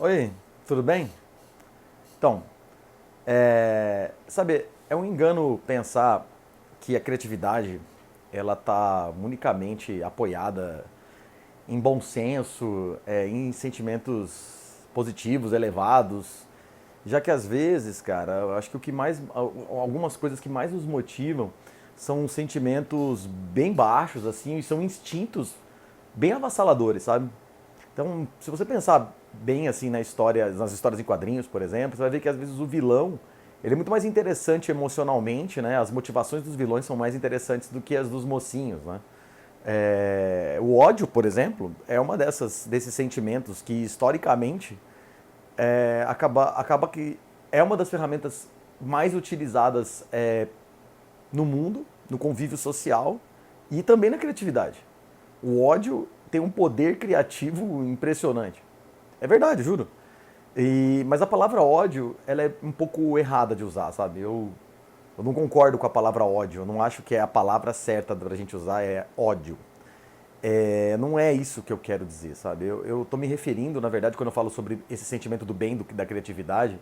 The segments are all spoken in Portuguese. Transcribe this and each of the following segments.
Oi, tudo bem? Então, sabe, é um engano pensar que a criatividade ela está unicamente apoiada em bom senso, em sentimentos positivos, elevados, já que às vezes, cara, eu acho que algumas coisas que mais nos motivam são sentimentos bem baixos, assim, e são instintos bem avassaladores, sabe? Então, se você pensar bem assim nas histórias em quadrinhos, por exemplo, você vai ver que às vezes o vilão, ele é muito mais interessante emocionalmente, né? As motivações dos vilões são mais interessantes do que as dos mocinhos, né? O ódio, por exemplo, é uma desses sentimentos que historicamente acaba que é uma das ferramentas mais utilizadas no mundo, no convívio social e também na criatividade. O ódio tem um poder criativo impressionante. É verdade, juro. Mas a palavra ódio, ela é um pouco errada de usar, sabe? Eu não concordo com a palavra ódio. Eu não acho que é a palavra certa pra gente usar é ódio. Não é isso que eu quero dizer, sabe? Eu tô me referindo, na verdade, quando eu falo sobre esse sentimento do bem, da criatividade,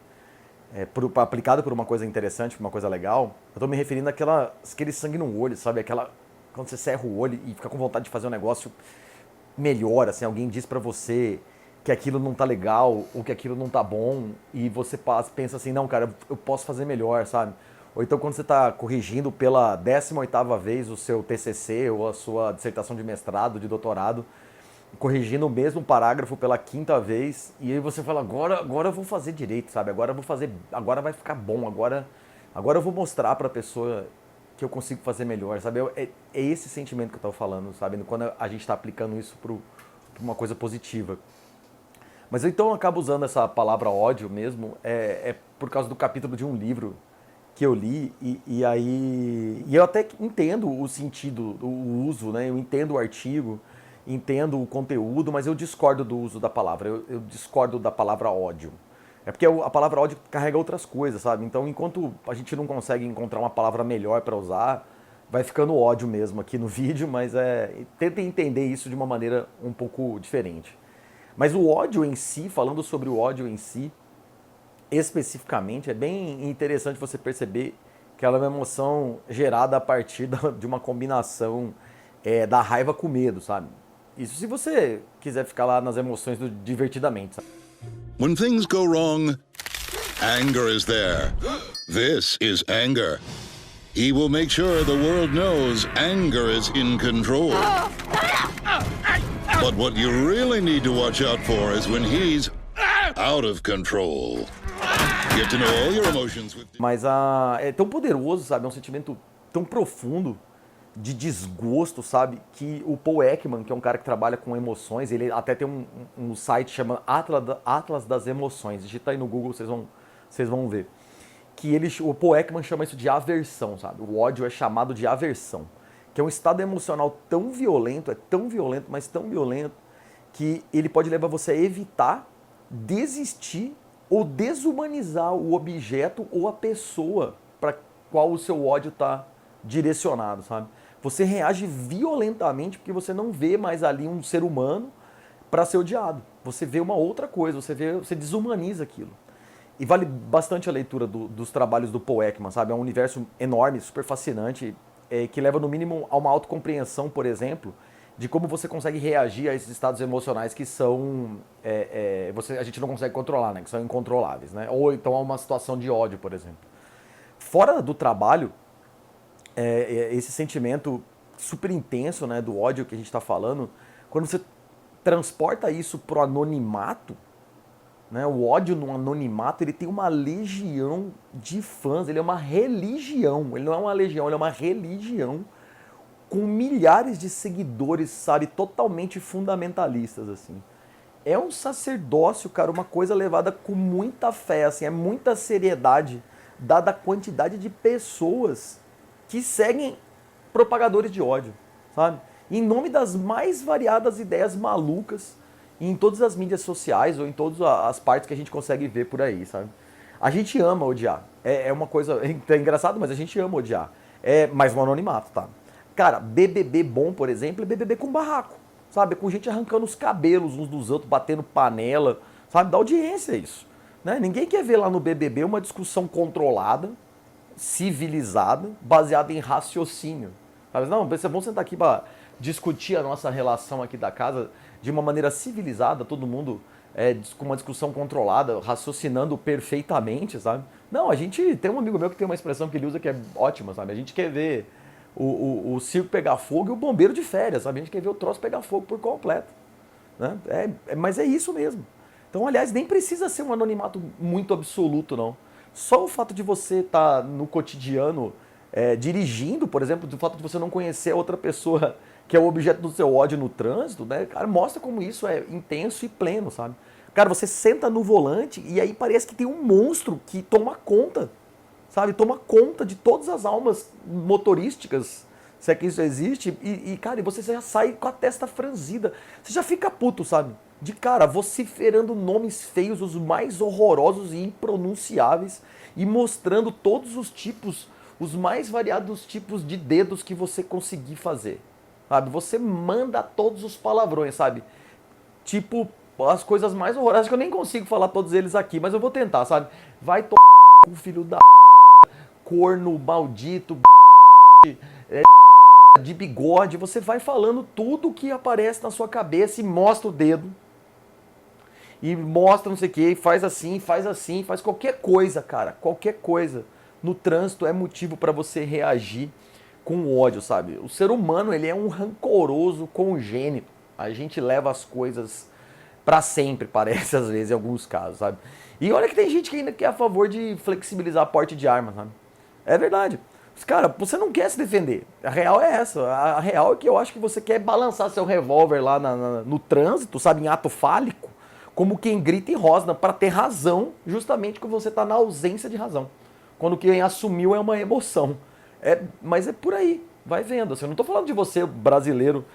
aplicado por uma coisa interessante, por uma coisa legal, eu tô me referindo àquele sangue no olho, sabe? Quando você cerra o olho e fica com vontade de fazer um negócio melhor, assim, alguém diz pra você que aquilo não tá legal ou que aquilo não tá bom e você pensa assim, não, cara, eu posso fazer melhor, sabe? Ou então quando você tá corrigindo pela 18ª vez o seu TCC ou a sua dissertação de mestrado, de doutorado, corrigindo o mesmo parágrafo pela 5ª vez e aí você fala, agora eu vou fazer direito, sabe? Agora vai ficar bom, agora eu vou mostrar pra pessoa que eu consigo fazer melhor, sabe? É esse sentimento que eu tava falando, sabe? Quando a gente tá aplicando isso pra uma coisa positiva. Mas então eu acabo usando essa palavra ódio mesmo, por causa do capítulo de um livro que eu li, e eu até entendo o sentido, o uso, né? Eu entendo o artigo, entendo o conteúdo, mas eu discordo do uso da palavra, eu discordo da palavra ódio. É porque a palavra ódio carrega outras coisas, sabe? Então, enquanto a gente não consegue encontrar uma palavra melhor para usar, vai ficando ódio mesmo aqui no vídeo, mas tentem entender isso de uma maneira um pouco diferente. Mas o ódio em si, falando sobre o ódio em si, especificamente, é bem interessante você perceber que ela é uma emoção gerada a partir de uma combinação da raiva com medo, sabe? Isso se você quiser ficar lá nas emoções do divertidamente, sabe? When things go wrong, anger is there. This is anger. He will make sure the world knows anger is in control. But what you really need to watch out for is when he's out of control. Get to know all your emotions with... Mas é tão poderoso, sabe? É um sentimento tão profundo de desgosto, sabe? Que o Paul Ekman, que é um cara que trabalha com emoções, ele até tem um site chamado Atlas das Emoções. Digita aí no Google, vocês vão ver. O Paul Ekman chama isso de aversão, sabe? O ódio é chamado de aversão. Que é um estado emocional tão violento, mas tão violento, que ele pode levar você a evitar, desistir ou desumanizar o objeto ou a pessoa para qual o seu ódio está direcionado, sabe? Você reage violentamente porque você não vê mais ali um ser humano para ser odiado. Você vê uma outra coisa, você desumaniza aquilo. E vale bastante a leitura dos trabalhos do Paul Ekman, sabe? É um universo enorme, super fascinante, que leva no mínimo a uma autocompreensão, por exemplo, de como você consegue reagir a esses estados emocionais que são a gente não consegue controlar, né? Que são incontroláveis, né? Ou então a uma situação de ódio, por exemplo. Fora do trabalho, esse sentimento super intenso, né, do ódio que a gente está falando, quando você transporta isso pro anonimato, né, o ódio no anonimato, ele tem uma legião de fãs, ele é uma religião, ele não é uma legião, ele é uma religião com milhares de seguidores, sabe, totalmente fundamentalistas, assim. É um sacerdócio, cara, uma coisa levada com muita fé, assim, é muita seriedade, dada a quantidade de pessoas que seguem propagadores de ódio, sabe? Em nome das mais variadas ideias malucas em todas as mídias sociais ou em todas as partes que a gente consegue ver por aí, sabe? A gente ama odiar. É uma coisa é engraçado, mas a gente ama odiar. Mas no anonimato, tá? Cara, BBB bom, por exemplo, é BBB com barraco, sabe? Com gente arrancando os cabelos uns dos outros, batendo panela, sabe? Da audiência isso. Né? Ninguém quer ver lá no BBB uma discussão controlada, civilizada, baseada em raciocínio. Sabe? Não, vamos sentar aqui para discutir a nossa relação aqui da casa de uma maneira civilizada, todo mundo com uma discussão controlada, raciocinando perfeitamente, sabe? Não, a gente tem um amigo meu que tem uma expressão que ele usa que é ótima, sabe? A gente quer ver o circo pegar fogo e o bombeiro de férias, sabe? A gente quer ver o troço pegar fogo por completo. Né? Mas é isso mesmo. Então, aliás, nem precisa ser um anonimato muito absoluto, não. Só o fato de você estar no cotidiano dirigindo, por exemplo, do fato de você não conhecer a outra pessoa que é o objeto do seu ódio no trânsito, né? Cara, mostra como isso é intenso e pleno, sabe? Cara, você senta no volante e aí parece que tem um monstro que toma conta, sabe? Toma conta de todas as almas motorísticas, se é que isso existe, cara, você já sai com a testa franzida. Você já fica puto, sabe? De cara, vociferando nomes feios, os mais horrorosos e impronunciáveis, e mostrando todos os tipos, os mais variados tipos de dedos que você conseguir fazer. Sabe? Você manda todos os palavrões, sabe? Tipo, as coisas mais horrorosas, que eu nem consigo falar todos eles aqui, mas eu vou tentar, sabe? Vai tomar com filho da corno, maldito, de bigode, você vai falando tudo que aparece na sua cabeça e mostra o dedo. E mostra não sei o que, faz assim, faz qualquer coisa, cara, qualquer coisa. No trânsito é motivo para você reagir com ódio, sabe? O ser humano, ele é um rancoroso congênito. A gente leva as coisas pra sempre, parece às vezes, em alguns casos, sabe? E olha que tem gente que ainda é a favor de flexibilizar a porte de arma, sabe? É verdade. Cara, você não quer se defender. A real é essa. A real é que eu acho que você quer balançar seu revólver lá no trânsito, sabe? Em ato fálico, como quem grita e rosna, pra ter razão, justamente quando você tá na ausência de razão. Quando quem assumiu é uma emoção. Mas é por aí, vai vendo. Assim, eu não tô falando de você, brasileiro,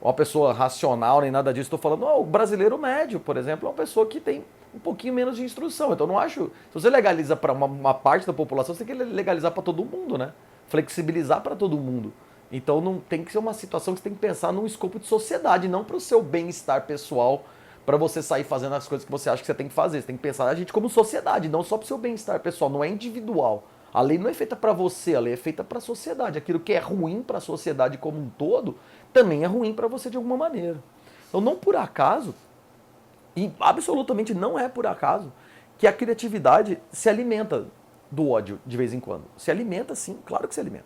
uma pessoa racional, nem nada disso. Estou falando, o brasileiro médio, por exemplo, é uma pessoa que tem um pouquinho menos de instrução. Então, eu não acho... Se você legaliza para uma parte da população, você tem que legalizar para todo mundo, né? Flexibilizar para todo mundo. Então, não tem que ser uma situação que você tem que pensar num escopo de sociedade, não para o seu bem-estar pessoal, para você sair fazendo as coisas que você acha que você tem que fazer. Você tem que pensar a gente como sociedade, não só para o seu bem-estar pessoal, não é individual. A lei não é feita para você, a lei é feita para a sociedade. Aquilo que é ruim para a sociedade como um todo, também é ruim para você de alguma maneira. Então, não por acaso, e absolutamente não é por acaso, que a criatividade se alimenta do ódio de vez em quando. Se alimenta, sim, claro que se alimenta.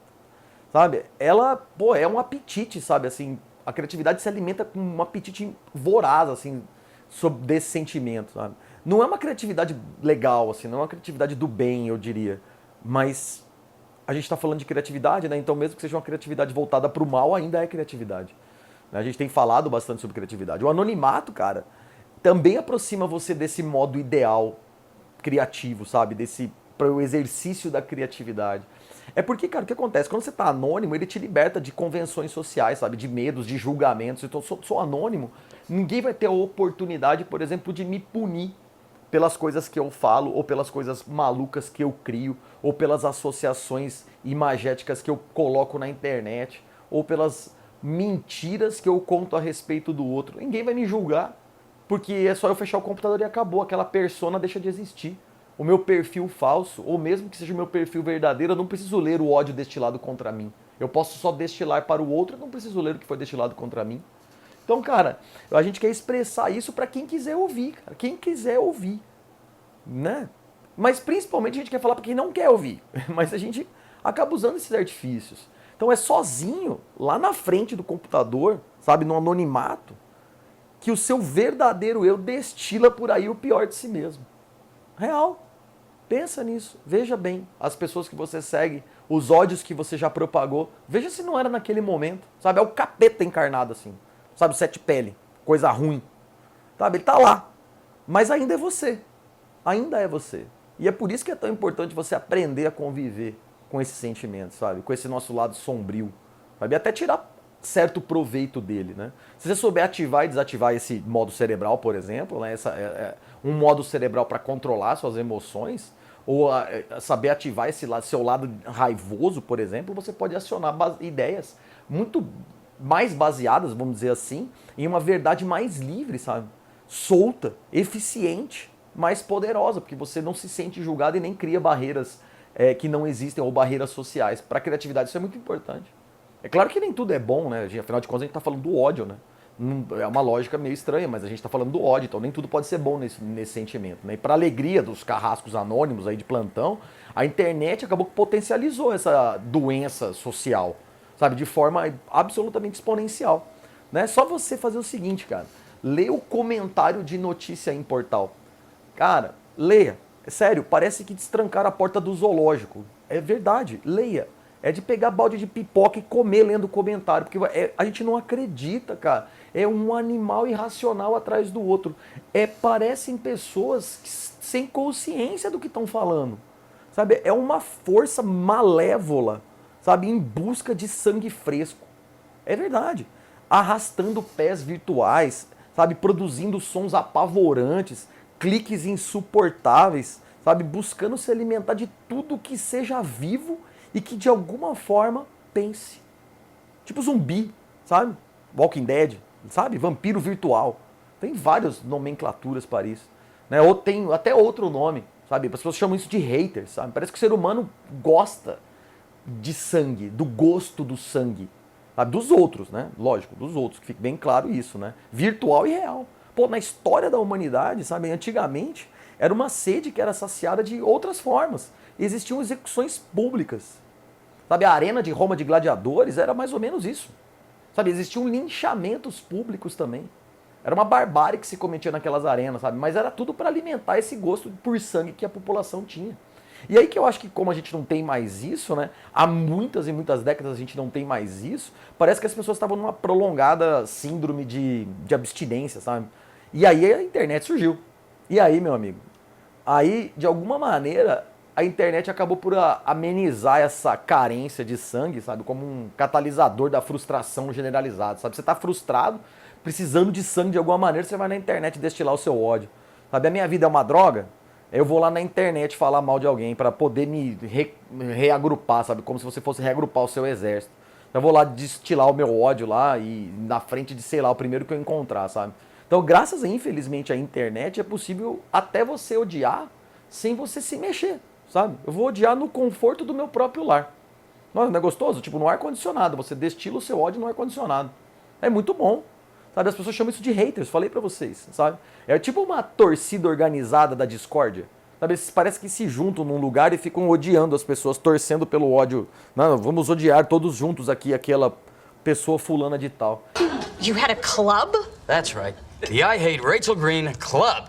Sabe? Ela, é um apetite, sabe? Assim, a criatividade se alimenta com um apetite voraz, assim, desse sentimento, sabe? Não é uma criatividade legal, assim, não é uma criatividade do bem, eu diria. Mas a gente está falando de criatividade, né? Então, mesmo que seja uma criatividade voltada para o mal, ainda é criatividade. A gente tem falado bastante sobre criatividade. O anonimato, cara, também aproxima você desse modo ideal criativo, sabe? Para o exercício da criatividade. É porque, cara, o que acontece? Quando você está anônimo, ele te liberta de convenções sociais, sabe? De medos, de julgamentos. Então, eu sou anônimo, ninguém vai ter a oportunidade, por exemplo, de me punir pelas coisas que eu falo, ou pelas coisas malucas que eu crio, ou pelas associações imagéticas que eu coloco na internet, ou pelas mentiras que eu conto a respeito do outro. Ninguém vai me julgar, porque é só eu fechar o computador e acabou, aquela persona deixa de existir. O meu perfil falso, ou mesmo que seja o meu perfil verdadeiro, eu não preciso ler o ódio destilado contra mim. Eu posso só destilar para o outro, eu não preciso ler o que foi destilado contra mim. Então, cara, a gente quer expressar isso para quem quiser ouvir, cara. Quem quiser ouvir, né? Mas principalmente a gente quer falar para quem não quer ouvir. Mas a gente acaba usando esses artifícios. Então é sozinho, lá na frente do computador, sabe, no anonimato, que o seu verdadeiro eu destila por aí o pior de si mesmo. Real. Pensa nisso. Veja bem as pessoas que você segue, os ódios que você já propagou. Veja se não era naquele momento. Sabe, é o capeta encarnado assim. Sabe, o sete pele, coisa ruim. Sabe, ele tá lá. Mas ainda é você. Ainda é você. E é por isso que é tão importante você aprender a conviver com esses sentimentos, sabe? Com esse nosso lado sombrio. Sabe? E até tirar certo proveito dele, né? Se você souber ativar e desativar esse modo cerebral, por exemplo, né? Um modo cerebral para controlar suas emoções, ou saber ativar esse seu lado raivoso, por exemplo, você pode acionar ideias muito mais baseadas, vamos dizer assim, em uma verdade mais livre, sabe? solta, eficiente, mais poderosa, porque você não se sente julgado e nem cria barreiras que não existem ou barreiras sociais. Para a criatividade isso é muito importante. É claro que nem tudo é bom, né? Afinal de contas a gente está falando do ódio, né? É uma lógica meio estranha, mas a gente está falando do ódio, então nem tudo pode ser bom nesse sentimento, né? E para alegria dos carrascos anônimos aí de plantão, a internet acabou que potencializou essa doença social, sabe? De forma absolutamente exponencial, né? Só você fazer o seguinte, cara, lê o comentário de notícia em portal. Cara, leia. É sério, parece que destrancaram a porta do zoológico. É verdade, leia. É de pegar balde de pipoca e comer lendo o comentário. Porque a gente não acredita, cara. É um animal irracional atrás do outro. Parecem pessoas sem consciência do que estão falando. Sabe? É uma força malévola, sabe? Em busca de sangue fresco. É verdade. Arrastando pés virtuais, sabe? Produzindo sons apavorantes, cliques insuportáveis, sabe? Buscando se alimentar de tudo que seja vivo e que de alguma forma pense. Tipo zumbi, sabe? Walking Dead, sabe? Vampiro virtual. Tem várias nomenclaturas para isso. Né? Ou tem até outro nome, sabe? As pessoas chamam isso de haters, sabe? Parece que o ser humano gosta de sangue, do gosto do sangue. Sabe? Dos outros, né? Lógico, dos outros, que fique bem claro isso, né? Virtual e real. Pô, na história da humanidade, sabe? Antigamente, era uma sede que era saciada de outras formas. Existiam execuções públicas. Sabe, a arena de Roma de gladiadores era mais ou menos isso. Sabe, existiam linchamentos públicos também. Era uma barbárie que se cometia naquelas arenas, sabe? Mas era tudo para alimentar esse gosto por sangue que a população tinha. E aí que eu acho que como a gente não tem mais isso, né? Há muitas e muitas décadas a gente não tem mais isso, parece que as pessoas estavam numa prolongada síndrome de abstinência, sabe? E aí a internet surgiu. E aí, meu amigo? Aí, de alguma maneira, a internet acabou por amenizar essa carência de sangue, sabe? Como um catalisador da frustração generalizada, sabe? Você tá frustrado, precisando de sangue de alguma maneira, você vai na internet destilar o seu ódio. Sabe, a minha vida é uma droga? Eu vou lá na internet falar mal de alguém para poder me reagrupar, sabe? Como se você fosse reagrupar o seu exército. Eu vou lá destilar o meu ódio lá e na frente de, sei lá, o primeiro que eu encontrar, sabe? Então, graças, infelizmente, à internet, é possível até você odiar sem você se mexer, sabe? Eu vou odiar no conforto do meu próprio lar. Não é gostoso? Tipo, no ar-condicionado. Você destila o seu ódio no ar-condicionado. É muito bom. Sabe? As pessoas chamam isso de haters, falei pra vocês, sabe? É tipo uma torcida organizada da discórdia. Sabe? Eles parece que se juntam num lugar e ficam odiando as pessoas, torcendo pelo ódio. Não, vamos odiar todos juntos aqui aquela pessoa fulana de tal. You had a club? That's right. The I Hate Rachel Green Club.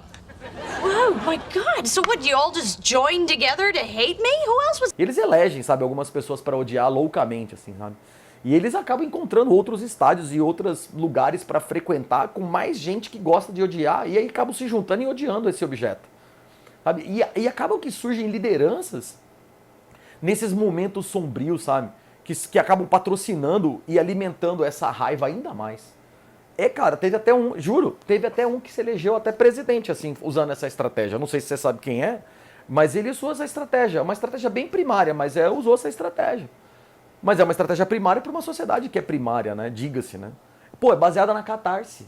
Oh my God! So what? You all just joined together to hate me? Who else was? E eles elegem, sabe, algumas pessoas pra odiar loucamente, assim, sabe? E eles acabam encontrando outros estádios e outros lugares pra frequentar com mais gente que gosta de odiar e aí acabam se juntando e odiando esse objeto. Sabe? E acabam que surgem lideranças nesses momentos sombrios, sabe? Que acabam patrocinando e alimentando essa raiva ainda mais. Cara, teve até um, juro, teve até um que se elegeu até presidente, assim, usando essa estratégia. Não sei se você sabe quem é, mas ele usou essa estratégia. É uma estratégia bem primária, mas usou essa estratégia. Mas é uma estratégia primária para uma sociedade que é primária, né? Diga-se, né? Pô, é baseada na catarse.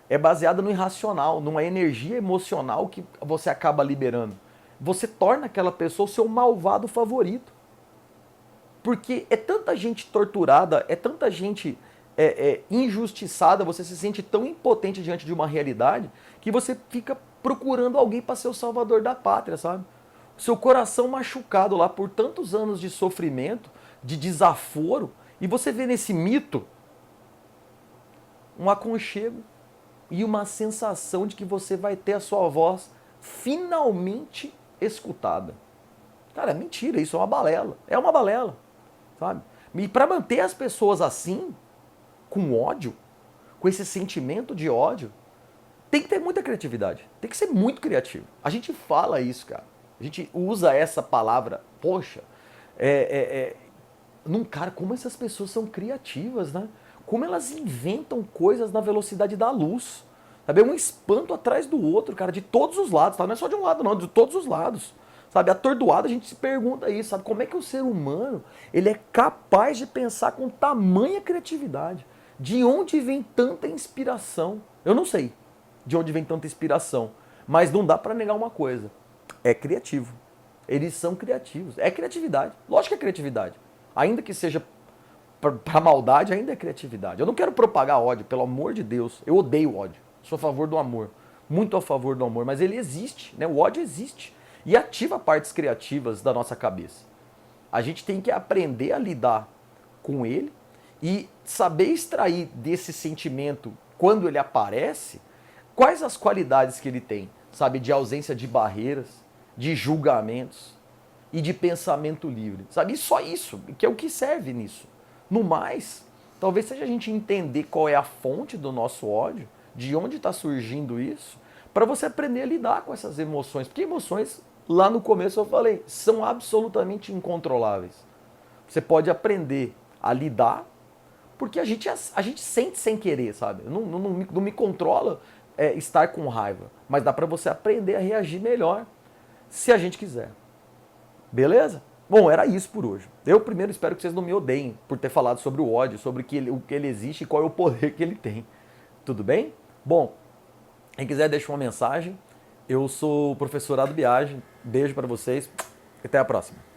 É baseada no irracional, numa energia emocional que você acaba liberando. Você torna aquela pessoa o seu malvado favorito. Porque é tanta gente torturada, é tanta gente injustiçada, você se sente tão impotente diante de uma realidade que você fica procurando alguém para ser o salvador da pátria, sabe? Seu coração machucado lá por tantos anos de sofrimento, de desaforo, e você vê nesse mito um aconchego e uma sensação de que você vai ter a sua voz finalmente escutada. Cara, é mentira, isso é uma balela. É uma balela, sabe? E para manter as pessoas assim, com ódio, com esse sentimento de ódio, tem que ter muita criatividade. Tem que ser muito criativo. A gente fala isso, cara. A gente usa essa palavra, poxa, cara, como essas pessoas são criativas, né? Como elas inventam coisas na velocidade da luz. Sabe? É um espanto atrás do outro, cara, de todos os lados, tá? Não é só de um lado, não, de todos os lados. Sabe, atordoado, a gente se pergunta isso, sabe? Como é que o ser humano, ele é capaz de pensar com tamanha criatividade? De onde vem tanta inspiração? Eu não sei. de onde vem tanta inspiração. Mas não dá para negar uma coisa, é criativo. Eles são criativos, é criatividade, lógico que é criatividade. Ainda que seja para maldade, ainda é criatividade. Eu não quero propagar ódio, pelo amor de Deus. Eu odeio ódio, sou a favor do amor, muito a favor do amor, mas ele existe, né? O ódio existe e ativa partes criativas da nossa cabeça. A gente tem que aprender a lidar com ele e saber extrair desse sentimento, quando ele aparece, quais as qualidades que ele tem, sabe? De ausência de barreiras, de julgamentos e de pensamento livre, sabe? E só isso, que é o que serve nisso. No mais, talvez seja a gente entender qual é a fonte do nosso ódio, de onde está surgindo isso, para você aprender a lidar com essas emoções. Porque emoções, lá no começo eu falei, são absolutamente incontroláveis. Você pode aprender a lidar, porque a gente sente sem querer, sabe? Não me controla estar com raiva, mas dá para você aprender a reagir melhor, se a gente quiser. Beleza? Bom, era isso por hoje. Eu primeiro espero que vocês não me odeiem por ter falado sobre o ódio, sobre o que ele existe e qual é o poder que ele tem. Tudo bem? Bom, quem quiser deixa uma mensagem. Eu sou o professor Ado Biagi. Beijo para vocês e até a próxima.